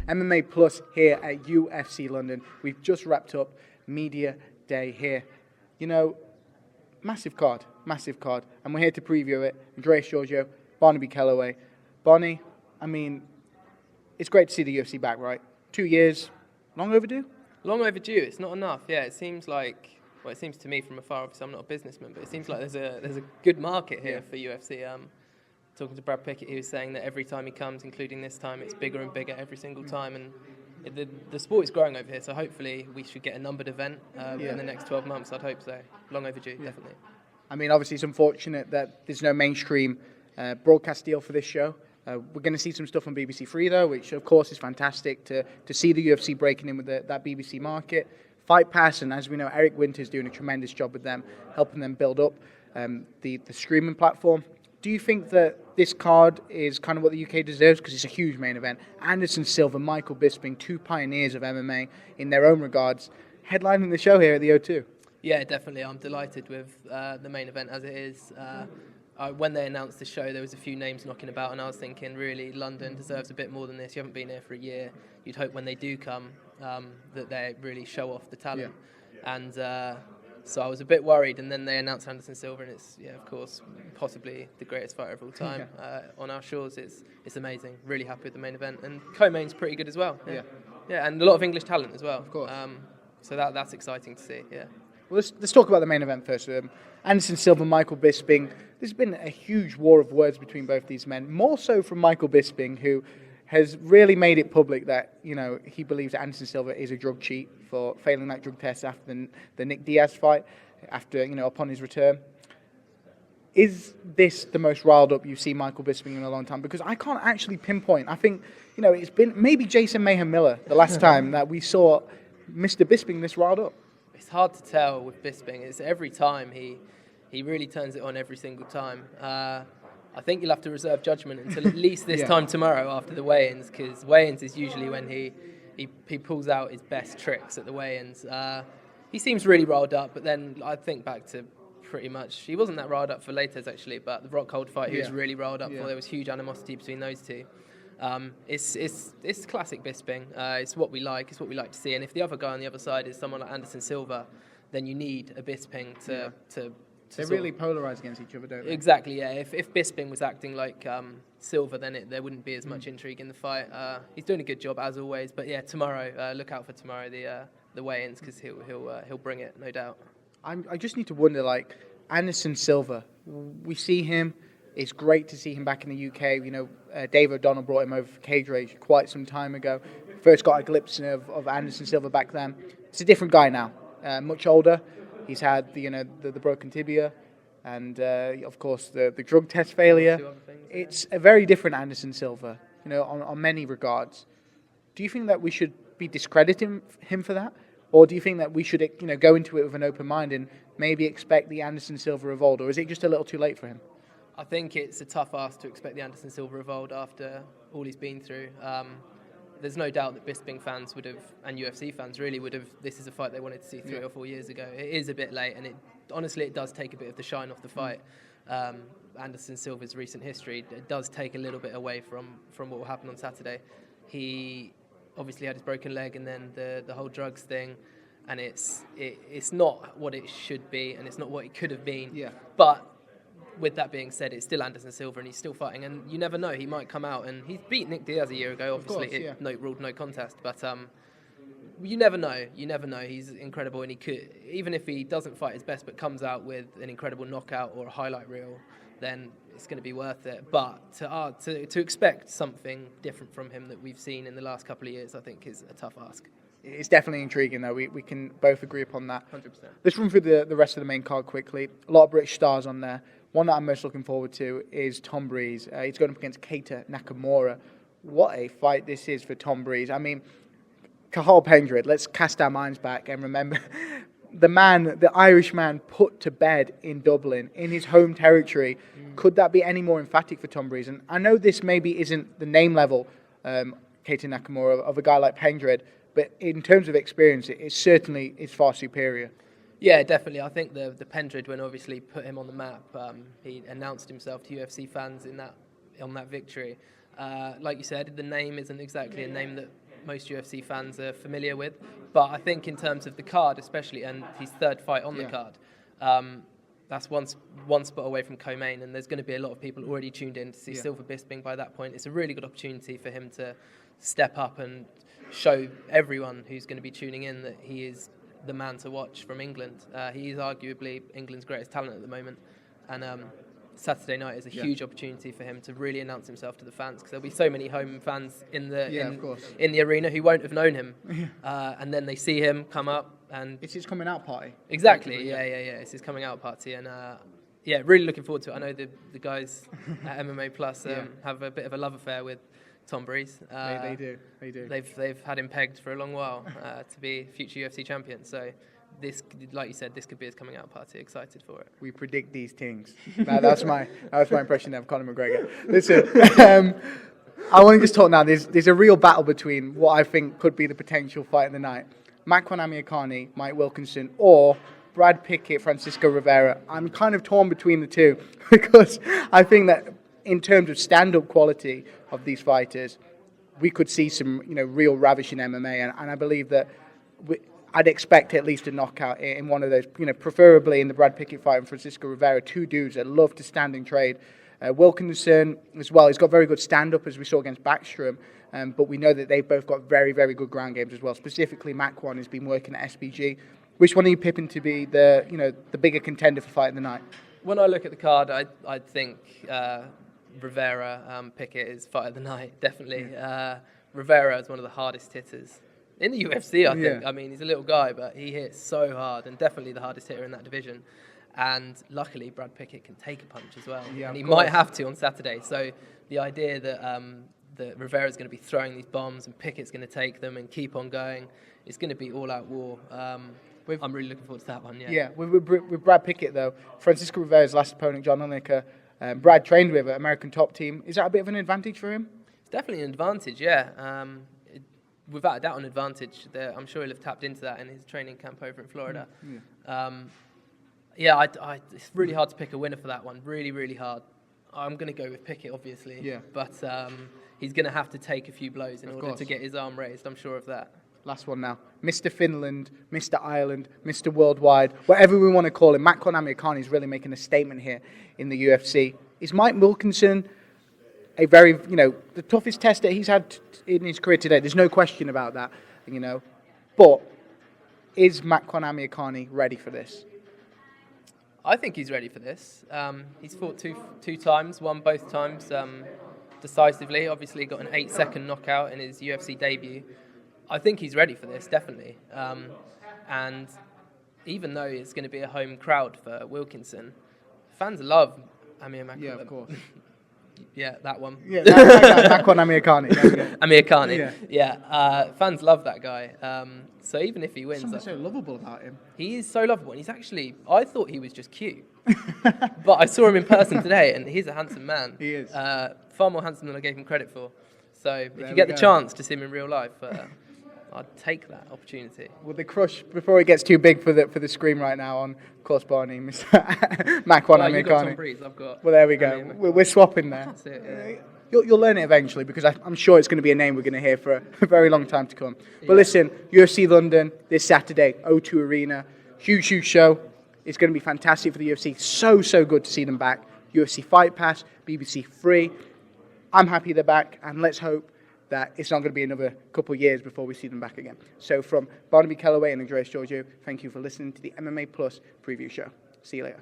MMA Plus here at UFC London. We've just wrapped up Media Day here. You know, massive card. And we're here to preview it. Andreas, Georgiou, Barnaby, Kellaway. Barney, I mean, it's great to see the UFC back, right? 2 years, long overdue? Long overdue. It's not enough. Yeah, it seems like, well, it seems to me from afar, obviously I'm not a businessman, but it seems like there's a good market here for UFC. Talking to Brad Pickett, he was saying that every time he comes, including this time, it's bigger and bigger every single time, and the sport is growing over here, so hopefully we should get a numbered event in the next 12 months. I'd hope so. Long overdue, definitely. I mean, obviously it's unfortunate that there's no mainstream broadcast deal for this show. We're going to see some stuff on BBC Three, though, which of course is fantastic to see the UFC breaking in with that BBC market. Fight Pass, and as we know, Eric Winter's doing a tremendous job with them, helping them build up the streaming platform. Do you think that this card is kind of what the UK deserves? Because it's a huge main event. Anderson Silva, Michael Bisping, two pioneers of MMA in their own regards, headlining the show here at the O2. Yeah, definitely. I'm delighted with the main event as it is. When they announced the show, there was a few names knocking about, and I was thinking, really, London deserves a bit more than this. You haven't been here for a year. You'd hope when they do come that they really show off the talent. Yeah. And so I was a bit worried, and then they announced Anderson Silva, and it's, of course, possibly the greatest fighter of all time. On our shores, it's amazing. Really happy with the main event, and co-main's pretty good as well. Yeah, and a lot of English talent as well. Of course. So that's exciting to see. Yeah. Well, let's talk about the main event first. Anderson Silva, Michael Bisping. There's been a huge war of words between both these men, more so from Michael Bisping, who has really made it public that, you know, he believes that Anderson Silva is a drug cheat for failing that drug test after the Nick Diaz fight, upon his return. Is this the most riled up you've seen Michael Bisping in a long time? Because I can't actually pinpoint. I think, it's been maybe Jason Mayhem Miller the last time that we saw Mr. Bisping this riled up. It's hard to tell with Bisping. It's every time he really turns it on every single time. I think you'll have to reserve judgment until at least this time tomorrow after the weigh-ins, because weigh-ins is usually when he pulls out his best tricks at the weigh-ins. He seems really riled up, but then I think back to pretty much, he wasn't that riled up for Lates actually, but the Rockhold fight he was really riled up for. There was huge animosity between those two. It's classic Bisping. It's what we like. It's what we like to see. And if the other guy on the other side is someone like Anderson Silva, then you need a Bisping to They really polarize against each other, don't they? Exactly, yeah. If Bisping was acting like Silva, then there wouldn't be as much intrigue in the fight. He's doing a good job as always, but yeah, tomorrow, look out for tomorrow the weigh-ins, because he'll bring it, no doubt. I just need to wonder, like, Anderson Silva. We see him. It's great to see him back in the UK. Dave O'Donnell brought him over for Cage Rage quite some time ago. First got a glimpse of Anderson Silva back then. It's a different guy now, much older. He's had the broken tibia, and of course the drug test failure. It's a very different Anderson Silva, on many regards. Do you think that we should be discrediting him for that, or do you think that we should go into it with an open mind and maybe expect the Anderson Silva of old, or is it just a little too late for him? I think it's a tough ask to expect the Anderson Silva of old after all he's been through. There's no doubt that Bisping fans would have, and UFC fans really would have, this is a fight they wanted to see 3 or 4 years ago. It is a bit late, and honestly it does take a bit of the shine off the fight. Anderson Silva's recent history, it does take a little bit away from what will happen on Saturday. He obviously had his broken leg, and then the whole drugs thing, and it's not what it should be, and it's not what it could have been. Yeah. But with that being said, it's still Anderson Silva, and he's still fighting, and you never know, he might come out, and he's beat Nick Diaz a year ago, obviously, ruled no contest, but you never know, he's incredible, and he could, even if he doesn't fight his best, but comes out with an incredible knockout or a highlight reel, then it's going to be worth it. But to expect something different from him that we've seen in the last couple of years, I think is a tough ask. It's definitely intriguing, though. We can both agree upon that. 100%. Let's run through the rest of the main card quickly. A lot of British stars on there. One that I'm most looking forward to is Tom Breeze. He's going up against Keita Nakamura. What a fight this is for Tom Breeze. I mean, Cathal Pendred, let's cast our minds back and remember the Irish man put to bed in Dublin, in his home territory. Could that be any more emphatic for Tom Breeze? And I know this maybe isn't the name level, Keita Nakamura, of a guy like Pendred, but in terms of experience, it certainly is far superior. Yeah, definitely. I think the Pendred win obviously put him on the map. He announced himself to UFC fans on that victory. Like you said, the name isn't exactly a name that most UFC fans are familiar with. But I think in terms of the card, especially, and his third fight on the card, that's one spot away from co-main, and there's going to be a lot of people already tuned in to see Silver Bisping by that point. It's a really good opportunity for him to step up and show everyone who's going to be tuning in that he is the man to watch from England. He is arguably England's greatest talent at the moment, and Saturday night is a huge opportunity for him to really announce himself to the fans, because there'll be so many home fans in the arena who won't have known him, and then they see him come up, and it's his coming out party. Exactly, yeah. It's his coming out party, and really looking forward to it. I know the guys at MMA Plus have a bit of a love affair with Tom Breeze. They do. They've had him pegged for a long while to be future UFC champion. So this, like you said, this could be his coming out party. Excited for it. We predict these things. That's my impression of Conor McGregor. Listen, I want to just talk now. There's a real battle between what I think could be the potential fight of the night: Makwan Amirkhani, Mike Wilkinson, or Brad Pickett, Francisco Rivera. I'm kind of torn between the two because I think that in terms of stand-up quality of these fighters, we could see some, real ravishing MMA, and I believe that I'd expect at least a knockout in one of those, preferably in the Brad Pickett fight and Francisco Rivera, two dudes that love to stand and trade. Wilkinson as well, he's got very good stand-up, as we saw against Backstrom, but we know that they've both got very, very good ground games as well. Specifically, Makwan has been working at SBG. Which one are you pipping to be the bigger contender for fight of the night? When I look at the card, I think Rivera Pickett is fight of the night, definitely. Rivera is one of the hardest hitters in the UFC, I think. I mean, he's a little guy, but he hits so hard, and definitely the hardest hitter in that division. And luckily, Brad Pickett can take a punch as well, and he might have to on Saturday. So the idea that Rivera's going to be throwing these bombs and Pickett's going to take them and keep on going, it's going to be all-out war. I'm really looking forward to that one. Yeah. With Brad Pickett though, Francisco Rivera's last opponent, John Lineker, Brad trained with an American top team. Is that a bit of an advantage for him? It's definitely an advantage, yeah. Without a doubt, an advantage. I'm sure he'll have tapped into that in his training camp over in Florida. It's really hard to pick a winner for that one. Really, really hard. I'm going to go with Pickett, obviously. Yeah. But he's going to have to take a few blows in order to get his arm raised. I'm sure of that. Last one now. Mr. Finland, Mr. Ireland, Mr. Worldwide, whatever we want to call him. Makwan Amirkhani is really making a statement here in the UFC. Is Mike Wilkinson a very, the toughest test that he's had in his career today? There's no question about that, But is Makwan Amirkhani ready for this? I think he's ready for this. He's fought two times, won both times decisively. Obviously got an 8-second knockout in his UFC debut. I think he's ready for this, definitely. And even though it's going to be a home crowd for Wilkinson, fans love Amir Makwan. Yeah, of course. Yeah, that one. Yeah, Makwan Amirkhani. Amirkhani. Yeah. Fans love that guy. So even if he wins... Something so lovable about him. He is so lovable. And he's actually... I thought he was just cute. But I saw him in person today, and he's a handsome man. He is. Far more handsome than I gave him credit for. So if you get the chance to see him in real life... I'd take that opportunity. Will the crush, before it gets too big for the screen right now, on, of course, Barney, Mr. Makwan Amirkhani. You've got Tom Breeze, I've got... Well, there we go. We're swapping there. That's it, yeah. You'll learn it eventually, because I'm sure it's going to be a name we're going to hear for a very long time to come. But listen, UFC London this Saturday, O2 Arena, huge show. It's going to be fantastic for the UFC. So good to see them back. UFC Fight Pass, BBC Free. I'm happy they're back, and let's hope that it's not going to be another couple of years before we see them back again. So from Barnaby, Kellaway and Andreas, Georgiou, thank you for listening to the MMA Plus preview show. See you later.